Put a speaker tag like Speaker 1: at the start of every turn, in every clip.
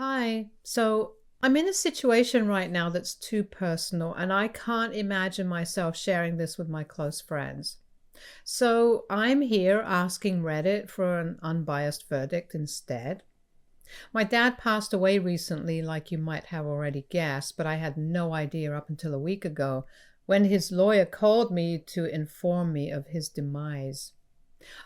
Speaker 1: Hi. So I'm in a situation right now that's too personal, and I can't imagine myself sharing this with my close friends. So I'm here asking Reddit for an unbiased verdict instead. My dad passed away recently, like you might have already guessed, but I had no idea up until a week ago when his lawyer called me to inform me of his demise.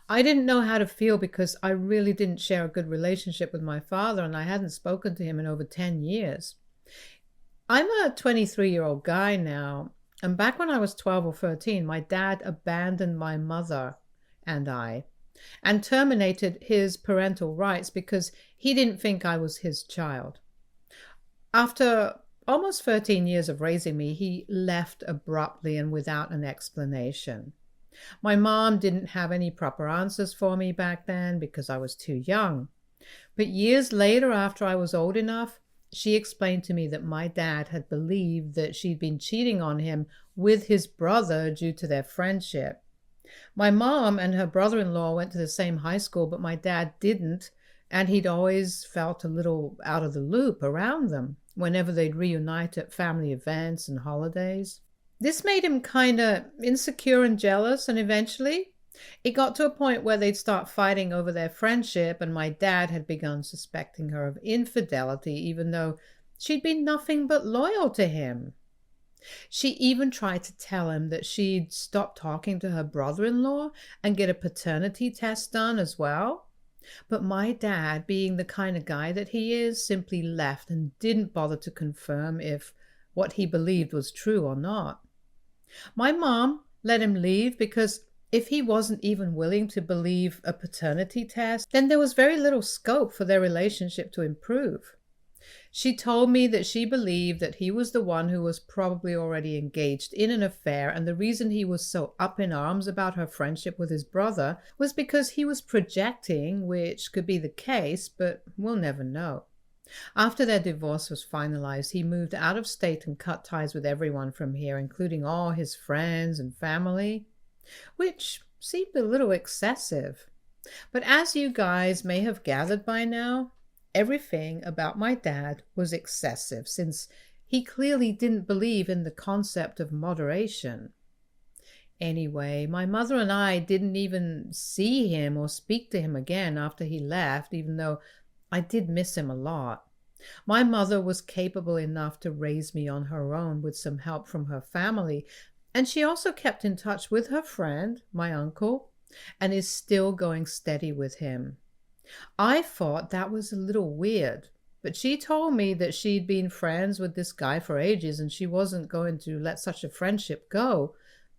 Speaker 1: I didn't know how to feel because I really didn't share a good relationship with my father and I hadn't spoken to him in over 10 years. I'm a 23-year-old guy now, and back when I was 12 or 13, my dad abandoned my mother and I and terminated his parental rights because he didn't think I was his child. After almost 13 years of raising me, he left abruptly and without an explanation. My mom didn't have any proper answers for me back then because I was too young. But years later, after I was old enough, she explained to me that my dad had believed that she'd been cheating on him with his brother due to their friendship. My mom and her brother in law went to the same high school, but my dad didn't, and he'd always felt a little out of the loop around them whenever they'd reunite at family events and holidays. This made him kind of insecure and jealous, and eventually it got to a point where they'd start fighting over their friendship, and my dad had begun suspecting her of infidelity, even though she'd been nothing but loyal to him. She even tried to tell him that she'd stop talking to her brother in law and get a paternity test done as well. But my dad, being the kind of guy that he is, simply left and didn't bother to confirm if what he believed was true or not. My mom let him leave because if he wasn't even willing to believe a paternity test, then there was very little scope for their relationship to improve. She told me that she believed that he was the one who was probably already engaged in an affair, and the reason he was so up in arms about her friendship with his brother was because he was projecting, which could be the case, but we'll never know. After their divorce was finalized, he moved out of state and cut ties with everyone from here, including all his friends and family, which seemed a little excessive. But as you guys may have gathered by now, everything about my dad was excessive since he clearly didn't believe in the concept of moderation. Anyway, my mother and I didn't even see him or speak to him again after he left, even though I did miss him a lot. My mother was capable enough to raise me on her own with some help from her family, and she also kept in touch with her friend, my uncle, and is still going steady with him. I thought that was a little weird, but she told me that she'd been friends with this guy for ages and she wasn't going to let such a friendship go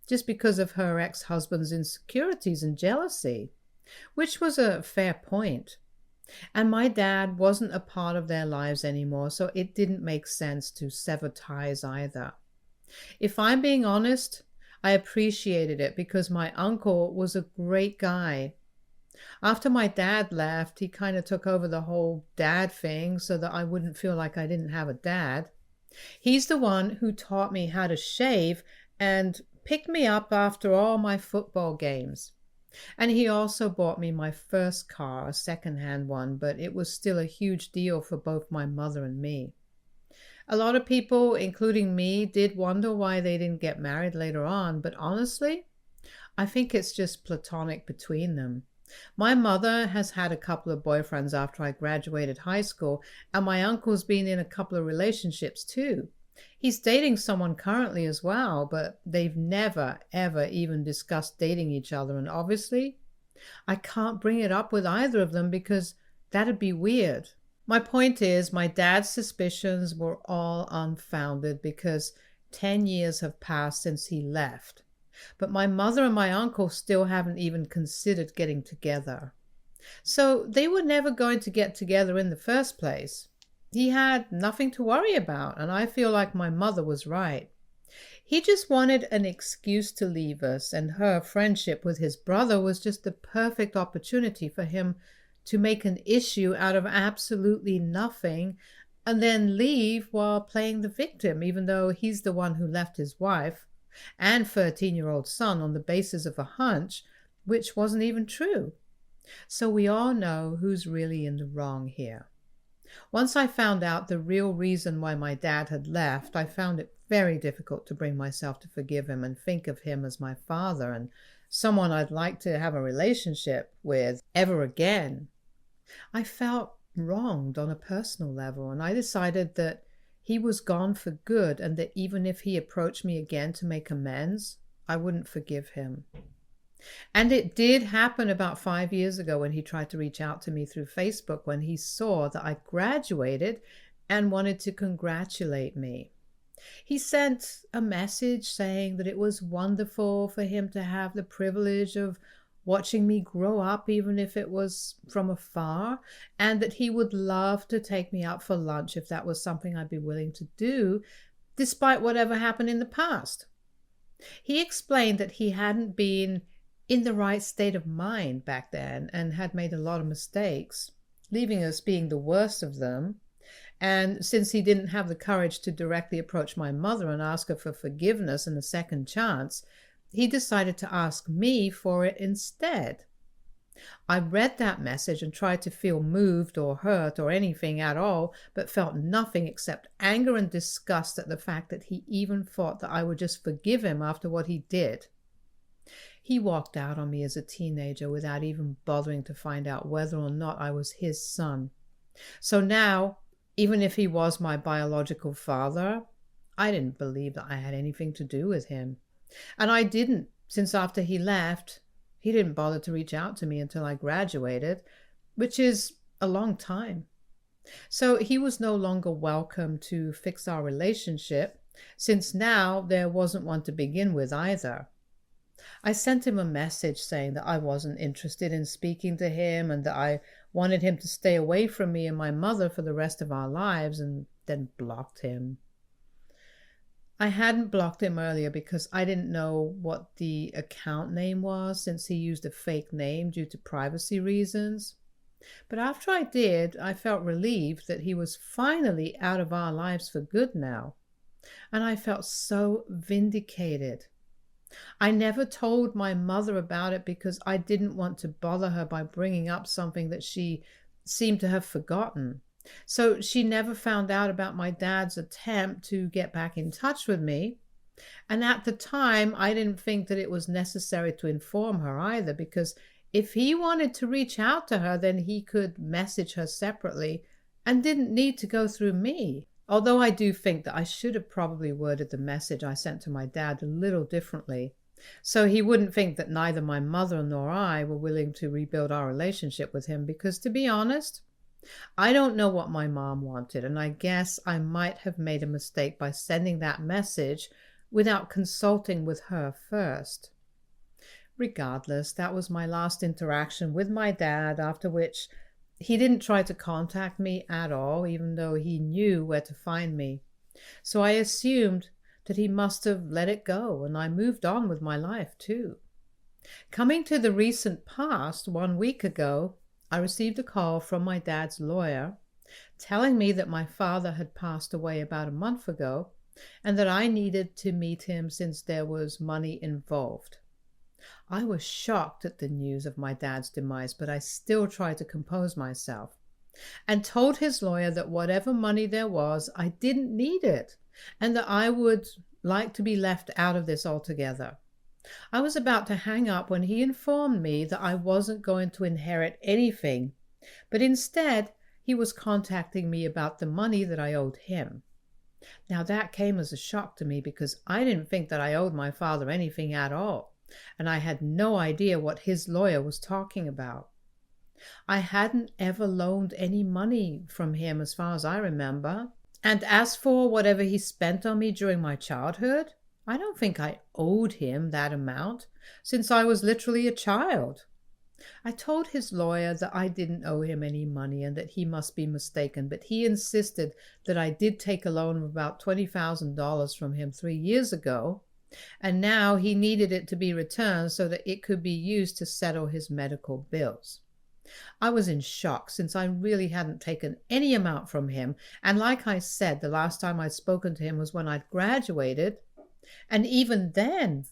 Speaker 1: just because of her ex-husband's insecurities and jealousy, which was a fair point. And my dad wasn't a part of their lives anymore, so it didn't make sense to sever ties either. If I'm being honest, I appreciated it because my uncle was a great guy. After my dad left, he kind of took over the whole dad thing so that I wouldn't feel like I didn't have a dad. He's the one who taught me how to shave and picked me up after all my football games. And he also bought me my first car, a second-hand one, but it was still a huge deal for both my mother and me. A lot of people, including me, did wonder why they didn't get married later on, but honestly, I think it's just platonic between them. My mother has had a couple of boyfriends after I graduated high school, and my uncle's been in a couple of relationships too. He's dating someone currently as well, but they've never, ever even discussed dating each other, and obviously, I can't bring it up with either of them because that'd be weird. My point is, my dad's suspicions were all unfounded because 10 years have passed since he left. But my mother and my uncle still haven't even considered getting together. So they were never going to get together in the first place. He had nothing to worry about, and I feel like my mother was right. He just wanted an excuse to leave us, and her friendship with his brother was just the perfect opportunity for him to make an issue out of absolutely nothing and then leave while playing the victim, even though he's the one who left his wife and 13-year-old son on the basis of a hunch, which wasn't even true. So we all know who's really in the wrong here. Once I found out the real reason why my dad had left, I found it very difficult to bring myself to forgive him and think of him as my father and someone I'd like to have a relationship with ever again. I felt wronged on a personal level, and I decided that he was gone for good and that even if he approached me again to make amends, I wouldn't forgive him. And it did happen about 5 years ago when he tried to reach out to me through Facebook when he saw that I graduated and wanted to congratulate me. He sent a message saying that it was wonderful for him to have the privilege of watching me grow up, even if it was from afar, and that he would love to take me out for lunch if that was something I'd be willing to do, despite whatever happened in the past. He explained that he hadn't been in the right state of mind back then and had made a lot of mistakes, leaving us being the worst of them. And since he didn't have the courage to directly approach my mother and ask her for forgiveness and a second chance, he decided to ask me for it instead. I read that message and tried to feel moved or hurt or anything at all, but felt nothing except anger and disgust at the fact that he even thought that I would just forgive him after what he did. He walked out on me as a teenager without even bothering to find out whether or not I was his son. So now, even if he was my biological father, I didn't believe that I had anything to do with him. And I didn't, since after he left, he didn't bother to reach out to me until I graduated, which is a long time. So he was no longer welcome to fix our relationship, since now there wasn't one to begin with either. I sent him a message saying that I wasn't interested in speaking to him and that I wanted him to stay away from me and my mother for the rest of our lives, and then blocked him. I hadn't blocked him earlier because I didn't know what the account name was, since he used a fake name due to privacy reasons. But after I did, I felt relieved that he was finally out of our lives for good now. And I felt so vindicated. I never told my mother about it because I didn't want to bother her by bringing up something that she seemed to have forgotten. So she never found out about my dad's attempt to get back in touch with me. And at the time, I didn't think that it was necessary to inform her either, because if he wanted to reach out to her, then he could message her separately and didn't need to go through me. Although I do think that I should have probably worded the message I sent to my dad a little differently, so he wouldn't think that neither my mother nor I were willing to rebuild our relationship with him, because to be honest, I don't know what my mom wanted, and I guess I might have made a mistake by sending that message without consulting with her first. Regardless, that was my last interaction with my dad, after which he didn't try to contact me at all, even though he knew where to find me. So I assumed that he must have let it go, and I moved on with my life too. Coming to the recent past, 1 week ago, I received a call from my dad's lawyer telling me that my father had passed away about a month ago and that I needed to meet him since there was money involved. I was shocked at the news of my dad's demise, but I still tried to compose myself and told his lawyer that whatever money there was, I didn't need it and that I would like to be left out of this altogether. I was about to hang up when he informed me that I wasn't going to inherit anything, but instead he was contacting me about the money that I owed him. Now that came as a shock to me because I didn't think that I owed my father anything at all, and I had no idea what his lawyer was talking about. I hadn't ever loaned any money from him as far as I remember, and as for whatever he spent on me during my childhood, I don't think I owed him that amount, since I was literally a child. I told his lawyer that I didn't owe him any money and that he must be mistaken, but he insisted that I did take a loan of about $20,000 from him 3 years ago, and now he needed it to be returned so that it could be used to settle his medical bills. I was in shock, since I really hadn't taken any amount from him, and like I said, the last time I'd spoken to him was when I'd graduated, and even then,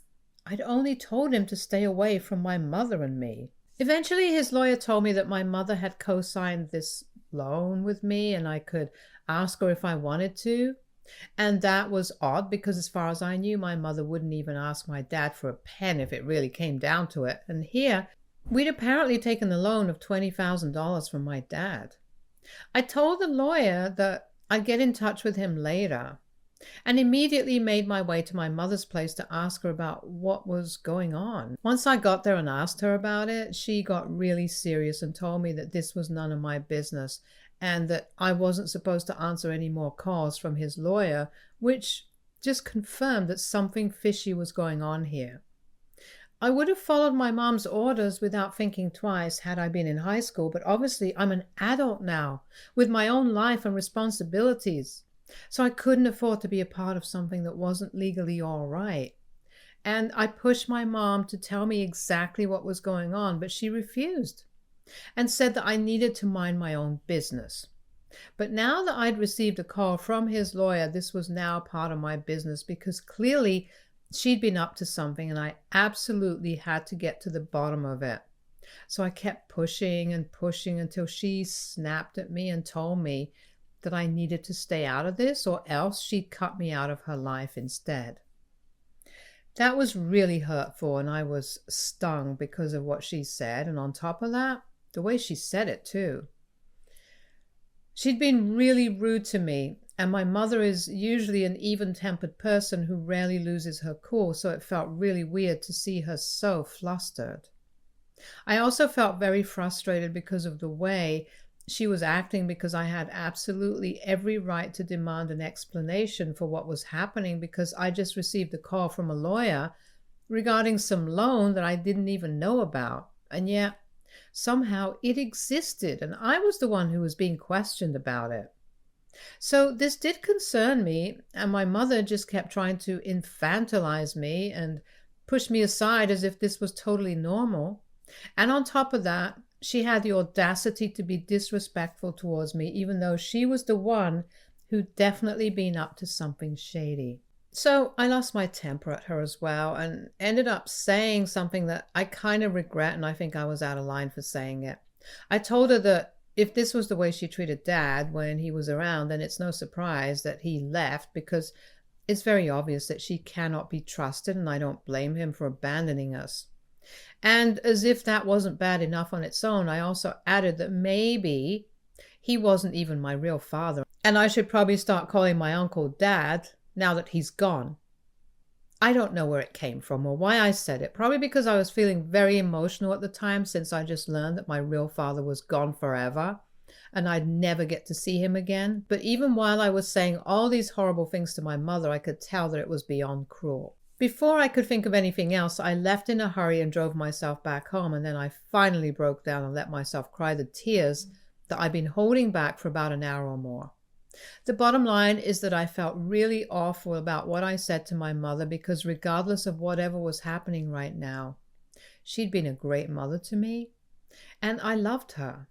Speaker 1: I'd only told him to stay away from my mother and me. Eventually, his lawyer told me that my mother had co-signed this loan with me and I could ask her if I wanted to. And that was odd because, as far as I knew, my mother wouldn't even ask my dad for a pen if it really came down to it. And here, we'd apparently taken a loan of $20,000 from my dad. I told the lawyer that I'd get in touch with him later and immediately made my way to my mother's place to ask her about what was going on. Once I got there and asked her about it, she got really serious and told me that this was none of my business and that I wasn't supposed to answer any more calls from his lawyer, which just confirmed that something fishy was going on here. I would have followed my mom's orders without thinking twice had I been in high school, but obviously I'm an adult now with my own life and responsibilities. So I couldn't afford to be a part of something that wasn't legally all right. And I pushed my mom to tell me exactly what was going on, but she refused and said that I needed to mind my own business. But now that I'd received a call from his lawyer, this was now part of my business because clearly she'd been up to something and I absolutely had to get to the bottom of it. So I kept pushing and pushing until she snapped at me and told me that I needed to stay out of this or else she'd cut me out of her life instead. That was really hurtful and I was stung because of what she said, and on top of that, the way she said it too. She'd been really rude to me, and my mother is usually an even-tempered person who rarely loses her cool, so it felt really weird to see her so flustered. I also felt very frustrated because of the way she was acting, because I had absolutely every right to demand an explanation for what was happening because I just received a call from a lawyer regarding some loan that I didn't even know about, and yet somehow it existed and I was the one who was being questioned about it. So this did concern me, and my mother just kept trying to infantilize me and push me aside as if this was totally normal. And on top of that, she had the audacity to be disrespectful towards me, even though she was the one who'd definitely been up to something shady. So I lost my temper at her as well and ended up saying something that I kind of regret, and I think I was out of line for saying it. I told her that if this was the way she treated Dad when he was around, then it's no surprise that he left, because it's very obvious that she cannot be trusted, and I don't blame him for abandoning us. And as if that wasn't bad enough on its own, I also added that maybe he wasn't even my real father, and I should probably start calling my uncle Dad now that he's gone. I don't know where it came from or why I said it, probably because I was feeling very emotional at the time, since I just learned that my real father was gone forever and I'd never get to see him again. But even while I was saying all these horrible things to my mother, I could tell that it was beyond cruel. Before I could think of anything else, I left in a hurry and drove myself back home, and then I finally broke down and let myself cry the tears that I'd been holding back for about an hour or more. The bottom line is that I felt really awful about what I said to my mother, because regardless of whatever was happening right now, she'd been a great mother to me, and I loved her.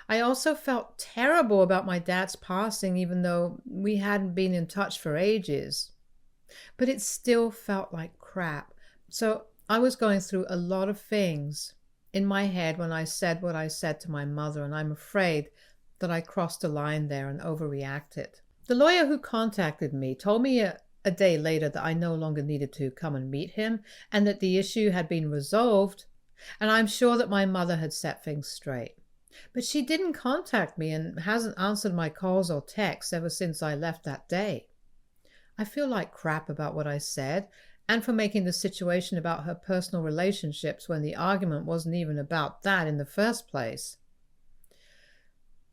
Speaker 1: I also felt terrible about my dad's passing, even though we hadn't been in touch for ages. But it still felt like crap. So I was going through a lot of things in my head when I said what I said to my mother, and I'm afraid that I crossed a line there and overreacted. The lawyer who contacted me told me a day later that I no longer needed to come and meet him and that the issue had been resolved, and I'm sure that my mother had set things straight. But she didn't contact me and hasn't answered my calls or texts ever since I left that day. I feel like crap about what I said and for making the situation about her personal relationships when the argument wasn't even about that in the first place.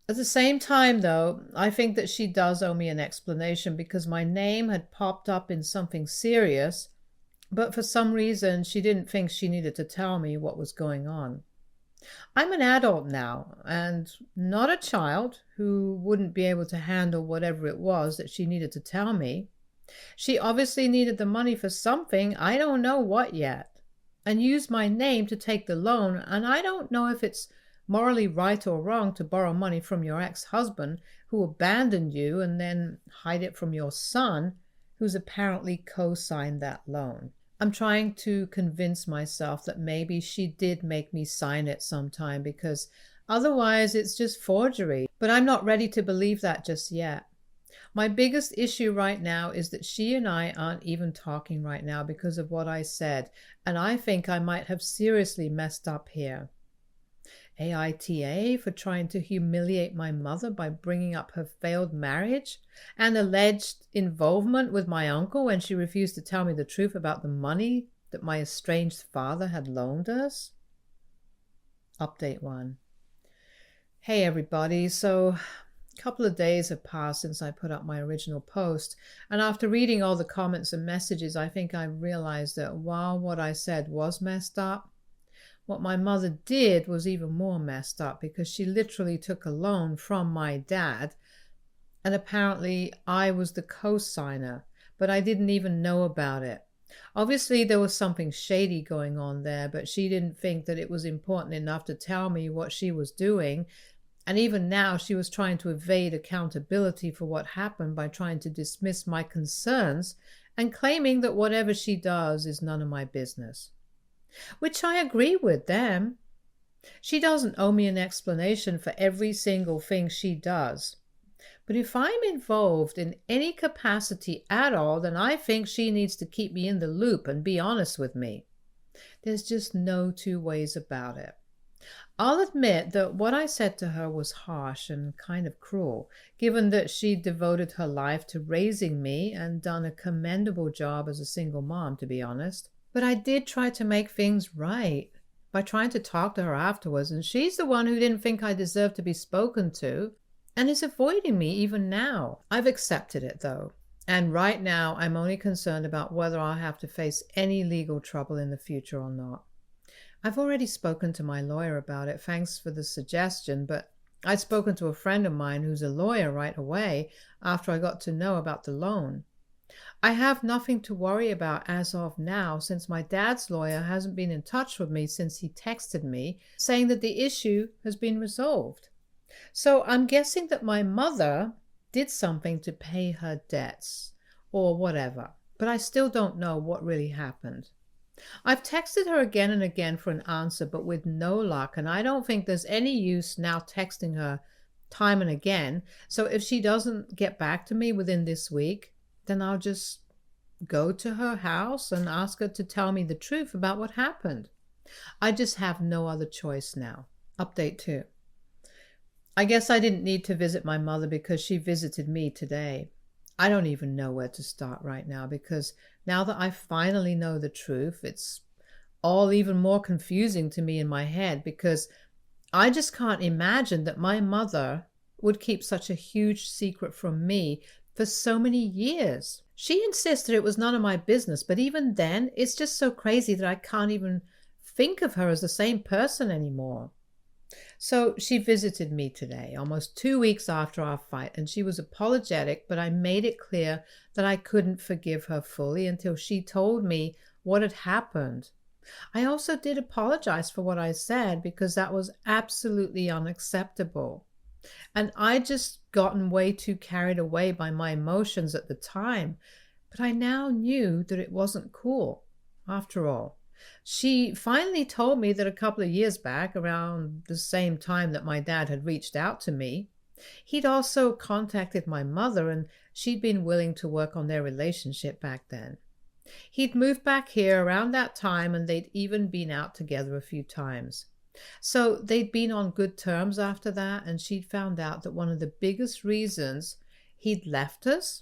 Speaker 1: At the same time, though, I think that she does owe me an explanation, because my name had popped up in something serious, but for some reason she didn't think she needed to tell me what was going on. I'm an adult now, and not a child who wouldn't be able to handle whatever it was that she needed to tell me. She obviously needed the money for something, I don't know what yet, and used my name to take the loan, and I don't know if it's morally right or wrong to borrow money from your ex-husband who abandoned you and then hide it from your son, who's apparently co-signed that loan. I'm trying to convince myself that maybe she did make me sign it sometime, because Otherwise, it's just forgery. But I'm not ready to believe that just yet. My biggest issue right now is that she and I aren't even talking right now because of what I said, and I think I might have seriously messed up here. AITA for trying to humiliate my mother by bringing up her failed marriage and alleged involvement with my uncle when she refused to tell me the truth about the money that my estranged father had loaned us. Update 1. Hey everybody, so a couple of days have passed since I put up my original post, and after reading all the comments and messages, I think I realized that while what I said was messed up, what my mother did was even more messed up, because she literally took a loan from my dad, and apparently I was the co-signer, but I didn't even know about it. Obviously there was something shady going on there, but she didn't think that it was important enough to tell me what she was doing. And even now she was trying to evade accountability for what happened by trying to dismiss my concerns and claiming that whatever she does is none of my business. Which I agree with them. She doesn't owe me an explanation for every single thing she does. But if I'm involved in any capacity at all, then I think she needs to keep me in the loop and be honest with me. There's just no two ways about it. I'll admit that what I said to her was harsh and kind of cruel, given that she devoted her life to raising me and done a commendable job as a single mom, to be honest. But I did try to make things right by trying to talk to her afterwards, and she's the one who didn't think I deserved to be spoken to and is avoiding me even now. I've accepted it though, and right now I'm only concerned about whether I'll have to face any legal trouble in the future or not. I've already spoken to my lawyer about it, thanks for the suggestion, but I'd spoken to a friend of mine who's a lawyer right away after I got to know about the loan. I have nothing to worry about as of now, since my dad's lawyer hasn't been in touch with me since he texted me saying that the issue has been resolved. So I'm guessing that my mother did something to pay her debts or whatever, but I still don't know what really happened. I've texted her again and again for an answer, but with no luck, and I don't think there's any use now texting her time and again. So if she doesn't get back to me within this week, then I'll just go to her house and ask her to tell me the truth about what happened. I just have no other choice now. Update 2. I guess I didn't need to visit my mother because she visited me today. I don't even know where to start right now, because now that I finally know the truth, it's all even more confusing to me in my head, because I just can't imagine that my mother would keep such a huge secret from me for so many years. She insisted it was none of my business, but even then, it's just so crazy that I can't even think of her as the same person anymore. So she visited me today, almost 2 weeks after our fight, and she was apologetic, but I made it clear that I couldn't forgive her fully until she told me what had happened. I also did apologize for what I said, because that was absolutely unacceptable. And I'd just gotten way too carried away by my emotions at the time, but I now knew that it wasn't cool after all. She finally told me that a couple of years back, around the same time that my dad had reached out to me, he'd also contacted my mother, and she'd been willing to work on their relationship back then. He'd moved back here around that time, and they'd even been out together a few times. So they'd been on good terms after that, and she'd found out that one of the biggest reasons he'd left us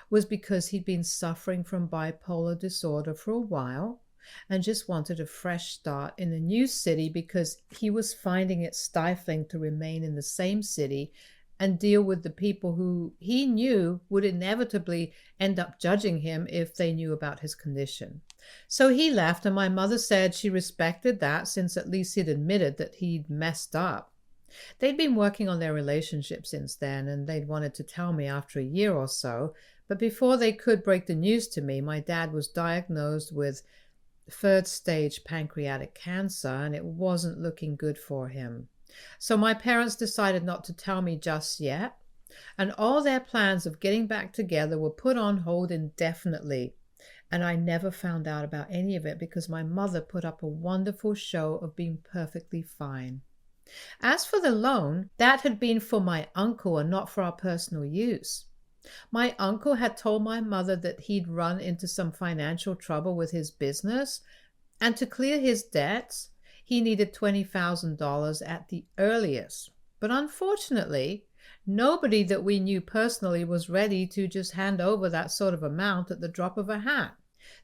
Speaker 1: was because he'd been suffering from bipolar disorder for a while and just wanted a fresh start in a new city, because he was finding it stifling to remain in the same city and deal with the people who he knew would inevitably end up judging him if they knew about his condition. So he left, and my mother said she respected that, since at least he'd admitted that he'd messed up. They'd been working on their relationship since then, and they'd wanted to tell me after a year or so, but before they could break the news to me, my dad was diagnosed with third-stage pancreatic cancer, and it wasn't looking good for him. So my parents decided not to tell me just yet, and all their plans of getting back together were put on hold indefinitely. And I never found out about any of it because my mother put up a wonderful show of being perfectly fine. As for the loan, that had been for my uncle and not for our personal use. My uncle had told my mother that he'd run into some financial trouble with his business, and to clear his debts, he needed $20,000 at the earliest. But unfortunately, nobody that we knew personally was ready to just hand over that sort of amount at the drop of a hat.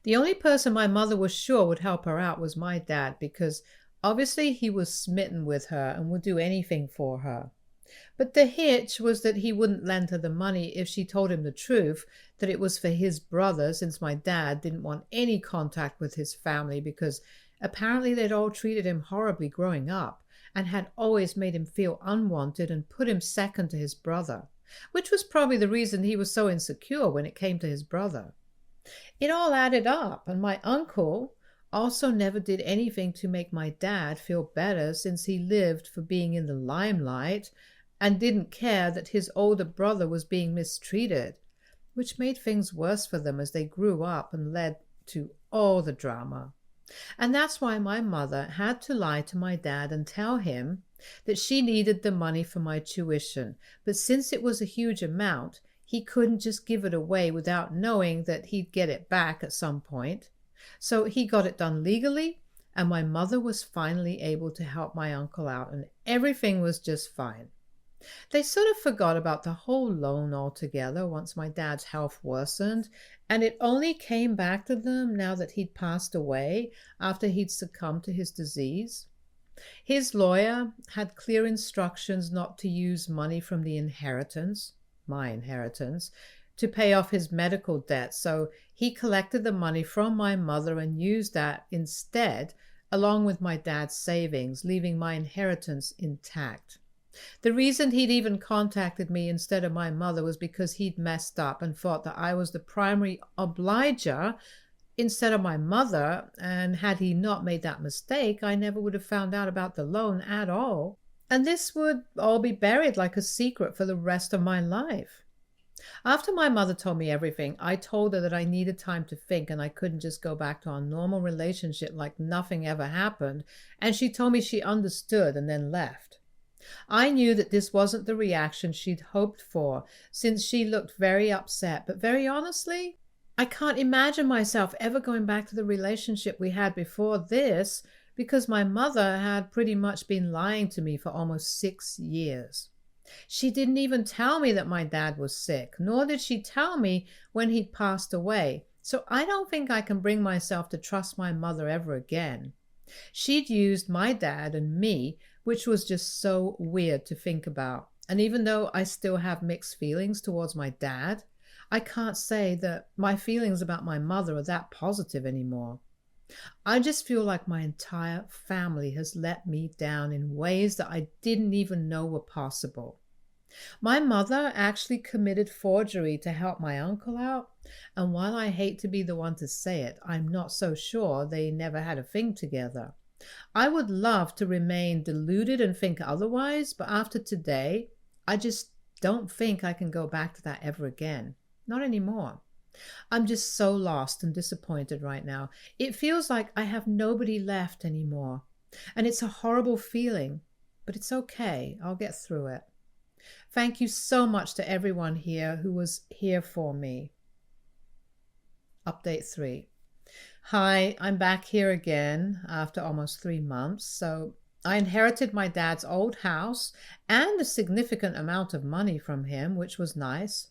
Speaker 1: The only person my mother was sure would help her out was my dad, because obviously he was smitten with her and would do anything for her. But the hitch was that he wouldn't lend her the money if she told him the truth, that it was for his brother, since my dad didn't want any contact with his family because apparently they'd all treated him horribly growing up and had always made him feel unwanted and put him second to his brother, which was probably the reason he was so insecure when it came to his brother. It all added up, and my uncle also never did anything to make my dad feel better, since he lived for being in the limelight and didn't care that his older brother was being mistreated, which made things worse for them as they grew up and led to all the drama. And that's why my mother had to lie to my dad and tell him that she needed the money for my tuition, but since it was a huge amount, he couldn't just give it away without knowing that he'd get it back at some point. So he got it done legally, and my mother was finally able to help my uncle out, and everything was just fine. They sort of forgot about the whole loan altogether once my dad's health worsened, and it only came back to them now that he'd passed away after he'd succumbed to his disease. His lawyer had clear instructions not to use money from the inheritance, my inheritance, to pay off his medical debt, so he collected the money from my mother and used that instead, along with my dad's savings, leaving my inheritance intact. The reason he'd even contacted me instead of my mother was because he'd messed up and thought that I was the primary obliger instead of my mother, and had he not made that mistake, I never would have found out about the loan at all, and this would all be buried like a secret for the rest of my life. After my mother told me everything, I told her that I needed time to think and I couldn't just go back to our normal relationship like nothing ever happened, and she told me she understood and then left. I knew that this wasn't the reaction she'd hoped for, since she looked very upset, but very honestly, I can't imagine myself ever going back to the relationship we had before this, because my mother had pretty much been lying to me for almost 6 years. She didn't even tell me that my dad was sick, nor did she tell me when he'd passed away, so I don't think I can bring myself to trust my mother ever again. She'd used my dad and me, which was just so weird to think about. And even though I still have mixed feelings towards my dad, I can't say that my feelings about my mother are that positive anymore. I just feel like my entire family has let me down in ways that I didn't even know were possible. My mother actually committed forgery to help my uncle out, and while I hate to be the one to say it, I'm not so sure they never had a thing together. I would love to remain deluded and think otherwise, but after today, I just don't think I can go back to that ever again. Not anymore. I'm just so lost and disappointed right now. It feels like I have nobody left anymore. And it's a horrible feeling, but it's okay. I'll get through it. Thank you so much to everyone here who was here for me. Update 3. Hi, I'm back here again after almost 3 months. So I inherited my dad's old house and a significant amount of money from him, which was nice.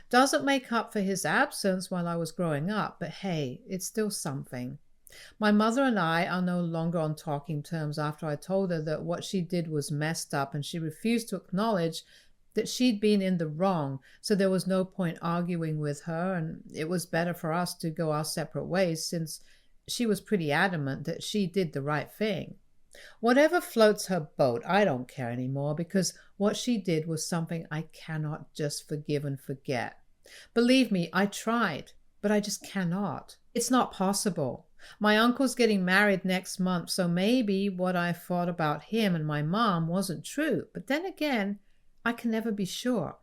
Speaker 1: Doesn't make up for his absence while I was growing up, but hey, it's still something. My mother and I are no longer on talking terms after I told her that what she did was messed up, and she refused to acknowledge that she'd been in the wrong, so there was no point arguing with her, and it was better for us to go our separate ways since she was pretty adamant that she did the right thing. Whatever floats her boat, I don't care anymore, because what she did was something I cannot just forgive and forget. Believe me, I tried, but I just cannot. It's not possible. My uncle's getting married next month, so maybe what I thought about him and my mom wasn't true, but then again, I can never be sure.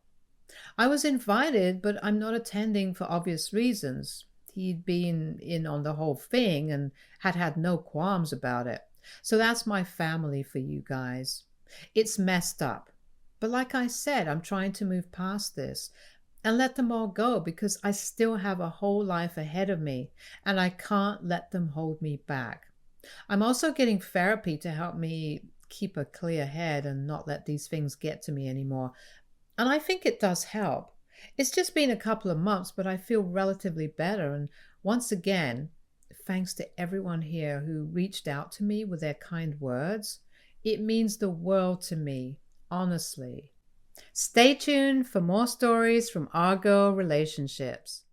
Speaker 1: I was invited, but I'm not attending for obvious reasons. He'd been in on the whole thing and had no qualms about it. So that's my family for you guys. It's messed up. But like I said, I'm trying to move past this and let them all go because I still have a whole life ahead of me and I can't let them hold me back. I'm also getting therapy to help me keep a clear head and not let these things get to me anymore. And I think it does help. It's just been a couple of months, but I feel relatively better. And once again, thanks to everyone here who reached out to me with their kind words. It means the world to me, honestly. Stay tuned for more stories from our girl relationships.